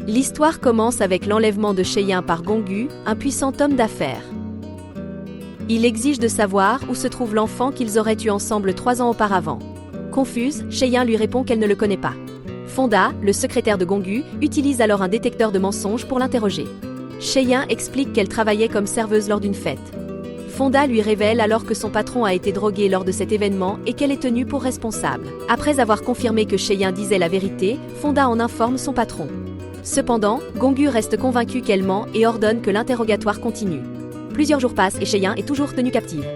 L'histoire commence avec l'enlèvement de Cheyin par Gongu, un puissant homme d'affaires. Il exige de savoir où se trouve l'enfant qu'ils auraient eu ensemble 3 ans auparavant. Confuse, Cheyin lui répond qu'elle ne le connaît pas. Fonda, le secrétaire de Gongu, utilise alors un détecteur de mensonges pour l'interroger. Cheyin explique qu'elle travaillait comme serveuse lors d'une fête. Fonda lui révèle alors que son patron a été drogué lors de cet événement et qu'elle est tenue pour responsable. Après avoir confirmé que Cheyin disait la vérité, Fonda en informe son patron. Cependant, Gongu reste convaincu qu'elle ment et ordonne que l'interrogatoire continue. Plusieurs jours passent et Cheyin est toujours tenue captive.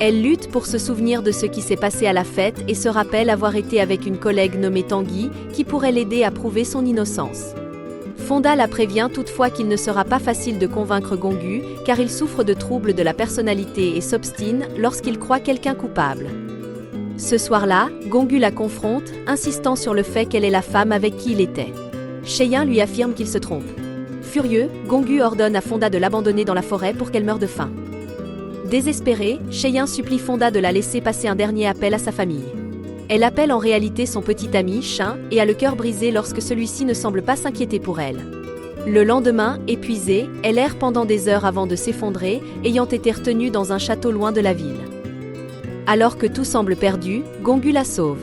Elle lutte pour se souvenir de ce qui s'est passé à la fête et se rappelle avoir été avec une collègue nommée Tanguy, qui pourrait l'aider à prouver son innocence. Fonda la prévient toutefois qu'il ne sera pas facile de convaincre Gongu, car il souffre de troubles de la personnalité et s'obstine lorsqu'il croit quelqu'un coupable. Ce soir-là, Gongu la confronte, insistant sur le fait qu'elle est la femme avec qui il était. Cheyin lui affirme qu'il se trompe. Furieux, Gongu ordonne à Fonda de l'abandonner dans la forêt pour qu'elle meure de faim. Désespérée, Cheyin supplie Fonda de la laisser passer un dernier appel à sa famille. Elle appelle en réalité son petit ami, Shin, et a le cœur brisé lorsque celui-ci ne semble pas s'inquiéter pour elle. Le lendemain, épuisée, elle erre pendant des heures avant de s'effondrer, ayant été retenue dans un château loin de la ville. Alors que tout semble perdu, Gongu la sauve.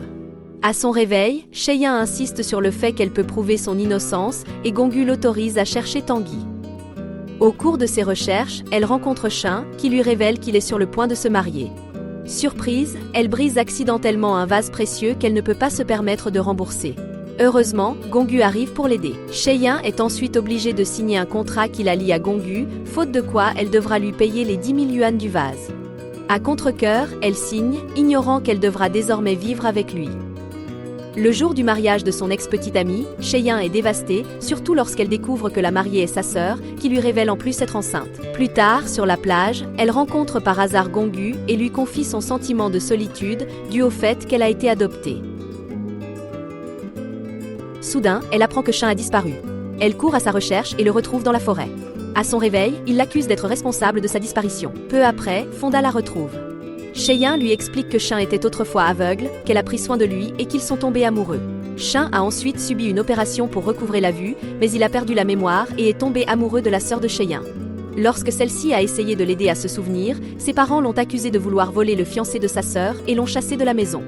À son réveil, Cheyin insiste sur le fait qu'elle peut prouver son innocence, et Gongu l'autorise à chercher Tanguy. Au cours de ses recherches, elle rencontre Shin, qui lui révèle qu'il est sur le point de se marier. Surprise, elle brise accidentellement un vase précieux qu'elle ne peut pas se permettre de rembourser. Heureusement, Gongu arrive pour l'aider. Cheyin est ensuite obligée de signer un contrat qui la lie à Gongu, faute de quoi elle devra lui payer les 10 000 yuans du vase. À contre-cœur, elle signe, ignorant qu'elle devra désormais vivre avec lui. Le jour du mariage de son ex-petite amie, Cheyin est dévastée, surtout lorsqu'elle découvre que la mariée est sa sœur, qui lui révèle en plus être enceinte. Plus tard, sur la plage, elle rencontre par hasard Gongu et lui confie son sentiment de solitude, dû au fait qu'elle a été adoptée. Soudain, elle apprend que Shin a disparu. Elle court à sa recherche et le retrouve dans la forêt. À son réveil, il l'accuse d'être responsable de sa disparition. Peu après, Fonda la retrouve. Cheyin lui explique que Shin était autrefois aveugle, qu'elle a pris soin de lui et qu'ils sont tombés amoureux. Shin a ensuite subi une opération pour recouvrer la vue, mais il a perdu la mémoire et est tombé amoureux de la sœur de Cheyin. Lorsque celle-ci a essayé de l'aider à se souvenir, ses parents l'ont accusé de vouloir voler le fiancé de sa sœur et l'ont chassé de la maison.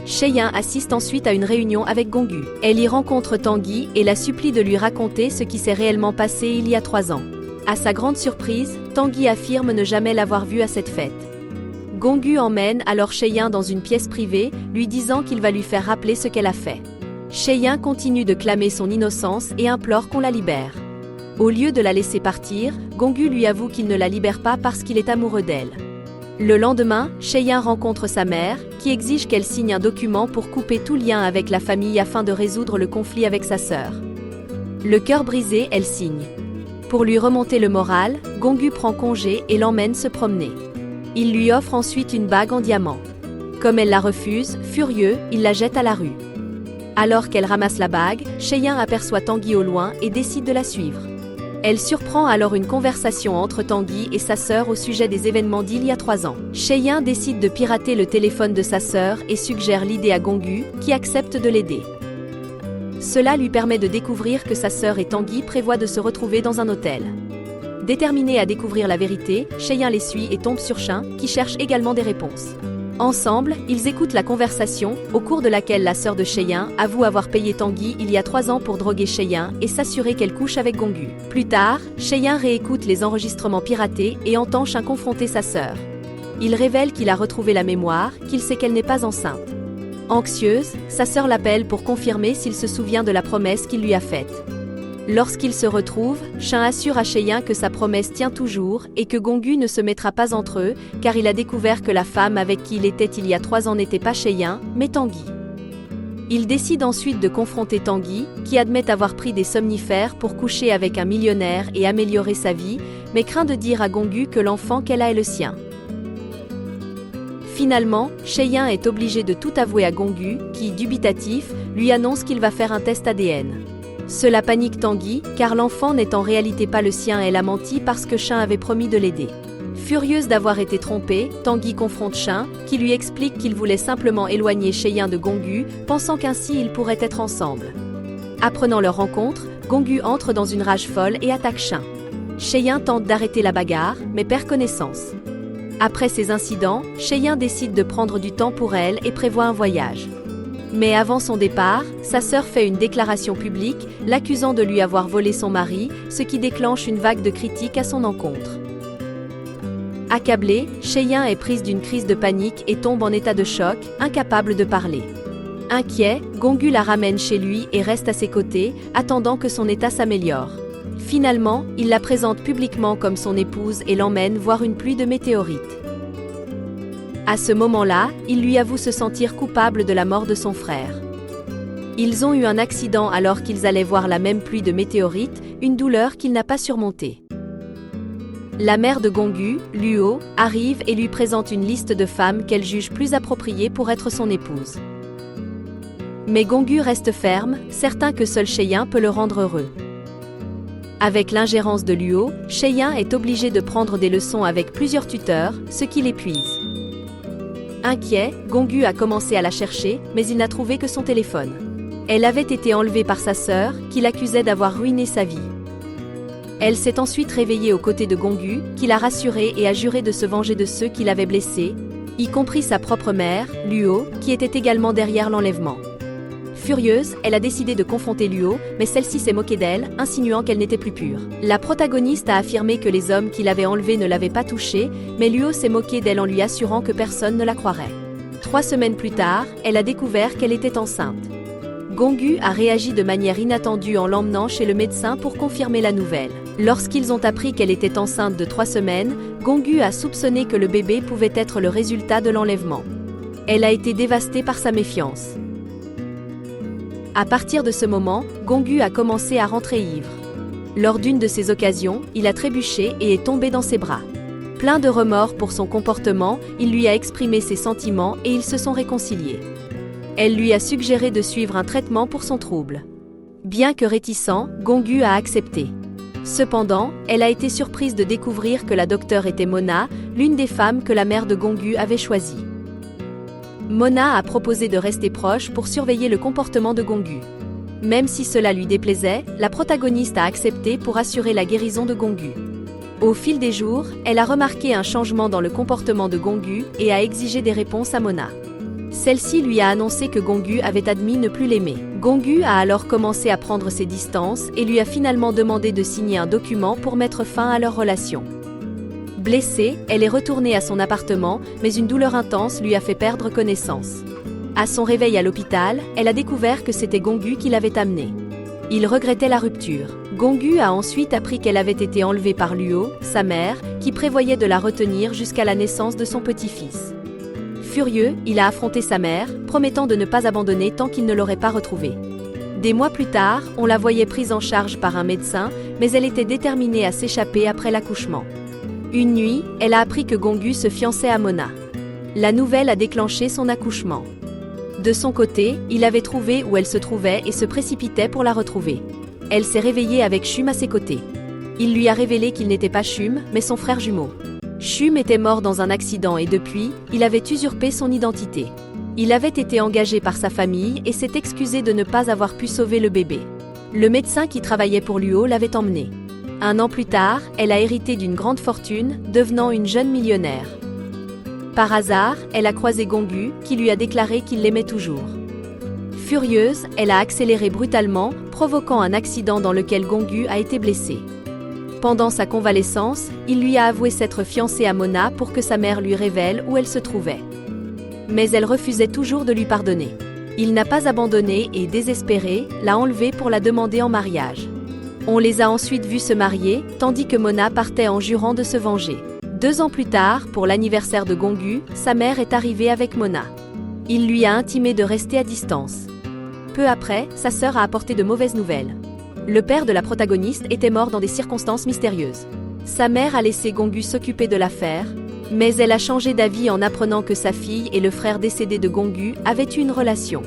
Cheyin assiste ensuite à une réunion avec Gongu. Elle y rencontre Tanguy et la supplie de lui raconter ce qui s'est réellement passé il y a 3 ans. À sa grande surprise, Tanguy affirme ne jamais l'avoir vue à cette fête. Gongu emmène alors Cheyin dans une pièce privée, lui disant qu'il va lui faire rappeler ce qu'elle a fait. Cheyin continue de clamer son innocence et implore qu'on la libère. Au lieu de la laisser partir, Gongu lui avoue qu'il ne la libère pas parce qu'il est amoureux d'elle. Le lendemain, Cheyin rencontre sa mère, qui exige qu'elle signe un document pour couper tout lien avec la famille afin de résoudre le conflit avec sa sœur. Le cœur brisé, elle signe. Pour lui remonter le moral, Gongu prend congé et l'emmène se promener. Il lui offre ensuite une bague en diamant. Comme elle la refuse, furieux, il la jette à la rue. Alors qu'elle ramasse la bague, Cheyin aperçoit Tanguy au loin et décide de la suivre. Elle surprend alors une conversation entre Tanguy et sa sœur au sujet des événements d'il y a 3 ans. Cheyin décide de pirater le téléphone de sa sœur et suggère l'idée à Gongu, qui accepte de l'aider. Cela lui permet de découvrir que sa sœur et Tanguy prévoient de se retrouver dans un hôtel. Déterminé à découvrir la vérité, Cheyin les suit et tombe sur Shin, qui cherche également des réponses. Ensemble, ils écoutent la conversation, au cours de laquelle la sœur de Cheyin avoue avoir payé Tanguy il y a 3 ans pour droguer Cheyin et s'assurer qu'elle couche avec Gongu. Plus tard, Cheyin réécoute les enregistrements piratés et entend Shin confronter sa sœur. Il révèle qu'il a retrouvé la mémoire, qu'il sait qu'elle n'est pas enceinte. Anxieuse, sa sœur l'appelle pour confirmer s'il se souvient de la promesse qu'il lui a faite. Lorsqu'ils se retrouvent, Shin assure à Cheyin que sa promesse tient toujours et que Gongu ne se mettra pas entre eux, car il a découvert que la femme avec qui il était il y a 3 ans n'était pas Cheyin, mais Tanguy. Il décide ensuite de confronter Tanguy, qui admet avoir pris des somnifères pour coucher avec un millionnaire et améliorer sa vie, mais craint de dire à Gongu que l'enfant qu'elle a est le sien. Finalement, Cheyin est obligé de tout avouer à Gongu, qui, dubitatif, lui annonce qu'il va faire un test ADN. Cela panique Tanguy, car l'enfant n'est en réalité pas le sien et elle a menti parce que Shin avait promis de l'aider. Furieuse d'avoir été trompée, Tanguy confronte Shin, qui lui explique qu'il voulait simplement éloigner Cheyin de Gongu, pensant qu'ainsi ils pourraient être ensemble. Apprenant leur rencontre, Gonggu entre dans une rage folle et attaque Shin. Cheyin tente d'arrêter la bagarre, mais perd connaissance. Après ces incidents, Cheyin décide de prendre du temps pour elle et prévoit un voyage. Mais avant son départ, sa sœur fait une déclaration publique, l'accusant de lui avoir volé son mari, ce qui déclenche une vague de critiques à son encontre. Accablée, Cheyin est prise d'une crise de panique et tombe en état de choc, incapable de parler. Inquiet, Gonggu la ramène chez lui et reste à ses côtés, attendant que son état s'améliore. Finalement, il la présente publiquement comme son épouse et l'emmène voir une pluie de météorites. À ce moment-là, il lui avoue se sentir coupable de la mort de son frère. Ils ont eu un accident alors qu'ils allaient voir la même pluie de météorites, une douleur qu'il n'a pas surmontée. La mère de Gonggu, Luo, arrive et lui présente une liste de femmes qu'elle juge plus appropriées pour être son épouse. Mais Gonggu reste ferme, certain que seul Cheyin peut le rendre heureux. Avec l'ingérence de Luo, Cheyin est obligé de prendre des leçons avec plusieurs tuteurs, ce qui l'épuise. Inquiet, Gonggu a commencé à la chercher, mais il n'a trouvé que son téléphone. Elle avait été enlevée par sa sœur, qui l'accusait d'avoir ruiné sa vie. Elle s'est ensuite réveillée aux côtés de Gonggu, qui l'a rassurée et a juré de se venger de ceux qui l'avaient blessée, y compris sa propre mère, Luo, qui était également derrière l'enlèvement. Furieuse, elle a décidé de confronter Luo, mais celle-ci s'est moquée d'elle, insinuant qu'elle n'était plus pure. La protagoniste a affirmé que les hommes qui l'avaient enlevée ne l'avaient pas touchée, mais Luo s'est moqué d'elle en lui assurant que personne ne la croirait. 3 semaines plus tard, elle a découvert qu'elle était enceinte. Gonggu a réagi de manière inattendue en l'emmenant chez le médecin pour confirmer la nouvelle. Lorsqu'ils ont appris qu'elle était enceinte de 3 semaines, Gonggu a soupçonné que le bébé pouvait être le résultat de l'enlèvement. Elle a été dévastée par sa méfiance. À partir de ce moment, Gonggu a commencé à rentrer ivre. Lors d'une de ces occasions, il a trébuché et est tombé dans ses bras. Plein de remords pour son comportement, il lui a exprimé ses sentiments et ils se sont réconciliés. Elle lui a suggéré de suivre un traitement pour son trouble. Bien que réticent, Gonggu a accepté. Cependant, elle a été surprise de découvrir que la docteure était Mona, l'une des femmes que la mère de Gonggu avait choisies. Mona a proposé de rester proche pour surveiller le comportement de Gonggu. Même si cela lui déplaisait, la protagoniste a accepté pour assurer la guérison de Gonggu. Au fil des jours, elle a remarqué un changement dans le comportement de Gonggu et a exigé des réponses à Mona. Celle-ci lui a annoncé que Gonggu avait admis ne plus l'aimer. Gonggu a alors commencé à prendre ses distances et lui a finalement demandé de signer un document pour mettre fin à leur relation. Blessée, elle est retournée à son appartement, mais une douleur intense lui a fait perdre connaissance. À son réveil à l'hôpital, elle a découvert que c'était Gonggu qui l'avait amenée. Il regrettait la rupture. Gonggu a ensuite appris qu'elle avait été enlevée par Luo, sa mère, qui prévoyait de la retenir jusqu'à la naissance de son petit-fils. Furieux, il a affronté sa mère, promettant de ne pas abandonner tant qu'il ne l'aurait pas retrouvée. Des mois plus tard, on la voyait prise en charge par un médecin, mais elle était déterminée à s'échapper après l'accouchement. Une nuit, elle a appris que Gonggu se fiançait à Mona. La nouvelle a déclenché son accouchement. De son côté, il avait trouvé où elle se trouvait et se précipitait pour la retrouver. Elle s'est réveillée avec Shum à ses côtés. Il lui a révélé qu'il n'était pas Shum, mais son frère jumeau. Shum était mort dans un accident et depuis, il avait usurpé son identité. Il avait été engagé par sa famille et s'est excusé de ne pas avoir pu sauver le bébé. Le médecin qui travaillait pour Luo l'avait emmené. 1 an plus tard, elle a hérité d'une grande fortune, devenant une jeune millionnaire. Par hasard, elle a croisé Gonggu, qui lui a déclaré qu'il l'aimait toujours. Furieuse, elle a accéléré brutalement, provoquant un accident dans lequel Gonggu a été blessé. Pendant sa convalescence, il lui a avoué s'être fiancé à Mona pour que sa mère lui révèle où elle se trouvait. Mais elle refusait toujours de lui pardonner. Il n'a pas abandonné et, désespéré, l'a enlevée pour la demander en mariage. On les a ensuite vus se marier, tandis que Mona partait en jurant de se venger. 2 ans plus tard, pour l'anniversaire de Gonggu, sa mère est arrivée avec Mona. Il lui a intimé de rester à distance. Peu après, sa sœur a apporté de mauvaises nouvelles. Le père de la protagoniste était mort dans des circonstances mystérieuses. Sa mère a laissé Gonggu s'occuper de l'affaire, mais elle a changé d'avis en apprenant que sa fille et le frère décédé de Gonggu avaient eu une relation.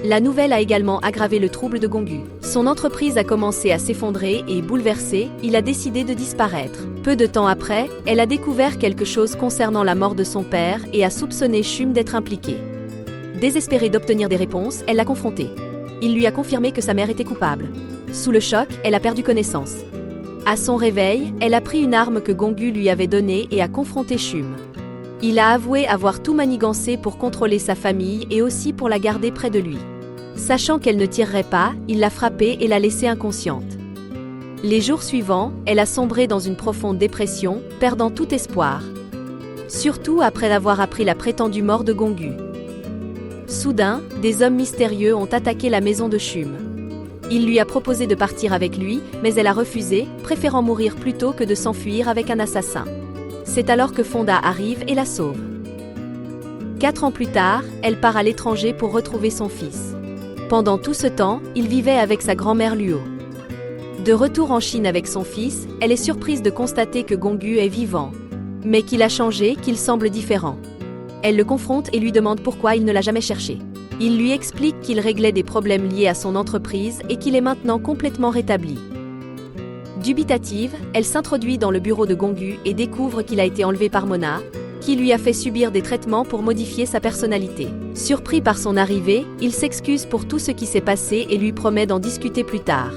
La nouvelle a également aggravé le trouble de Gonggu. Son entreprise a commencé à s'effondrer et, bouleversé, il a décidé de disparaître. Peu de temps après, elle a découvert quelque chose concernant la mort de son père et a soupçonné Shum d'être impliqué. Désespérée d'obtenir des réponses, elle l'a confronté. Il lui a confirmé que sa mère était coupable. Sous le choc, elle a perdu connaissance. À son réveil, elle a pris une arme que Gongu lui avait donnée et a confronté Shum. Il a avoué avoir tout manigancé pour contrôler sa famille et aussi pour la garder près de lui. Sachant qu'elle ne tirerait pas, il l'a frappée et l'a laissée inconsciente. Les jours suivants, elle a sombré dans une profonde dépression, perdant tout espoir. Surtout après avoir appris la prétendue mort de Gongu. Soudain, des hommes mystérieux ont attaqué la maison de Shum. Il lui a proposé de partir avec lui, mais elle a refusé, préférant mourir plutôt que de s'enfuir avec un assassin. C'est alors que Fonda arrive et la sauve. 4 ans plus tard, elle part à l'étranger pour retrouver son fils. Pendant tout ce temps, il vivait avec sa grand-mère Luo. De retour en Chine avec son fils, elle est surprise de constater que Gongu est vivant. Mais qu'il a changé, qu'il semble différent. Elle le confronte et lui demande pourquoi il ne l'a jamais cherché. Il lui explique qu'il réglait des problèmes liés à son entreprise et qu'il est maintenant complètement rétabli. Dubitative, elle s'introduit dans le bureau de Gongu et découvre qu'il a été enlevé par Mona, qui lui a fait subir des traitements pour modifier sa personnalité. Surpris par son arrivée, il s'excuse pour tout ce qui s'est passé et lui promet d'en discuter plus tard.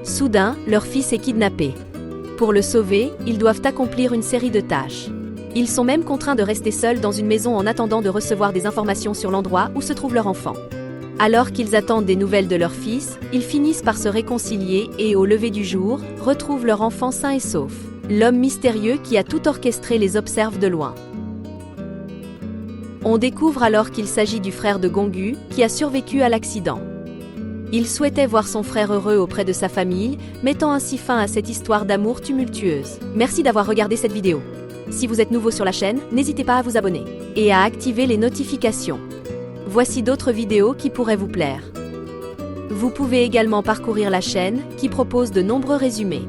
Soudain, leur fils est kidnappé. Pour le sauver, ils doivent accomplir une série de tâches. Ils sont même contraints de rester seuls dans une maison en attendant de recevoir des informations sur l'endroit où se trouve leur enfant. Alors qu'ils attendent des nouvelles de leur fils, ils finissent par se réconcilier et, au lever du jour, retrouvent leur enfant sain et sauf. L'homme mystérieux qui a tout orchestré les observe de loin. On découvre alors qu'il s'agit du frère de Gongu, qui a survécu à l'accident. Il souhaitait voir son frère heureux auprès de sa famille, mettant ainsi fin à cette histoire d'amour tumultueuse. Merci d'avoir regardé cette vidéo. Si vous êtes nouveau sur la chaîne, n'hésitez pas à vous abonner et à activer les notifications. Voici d'autres vidéos qui pourraient vous plaire. Vous pouvez également parcourir la chaîne, qui propose de nombreux résumés.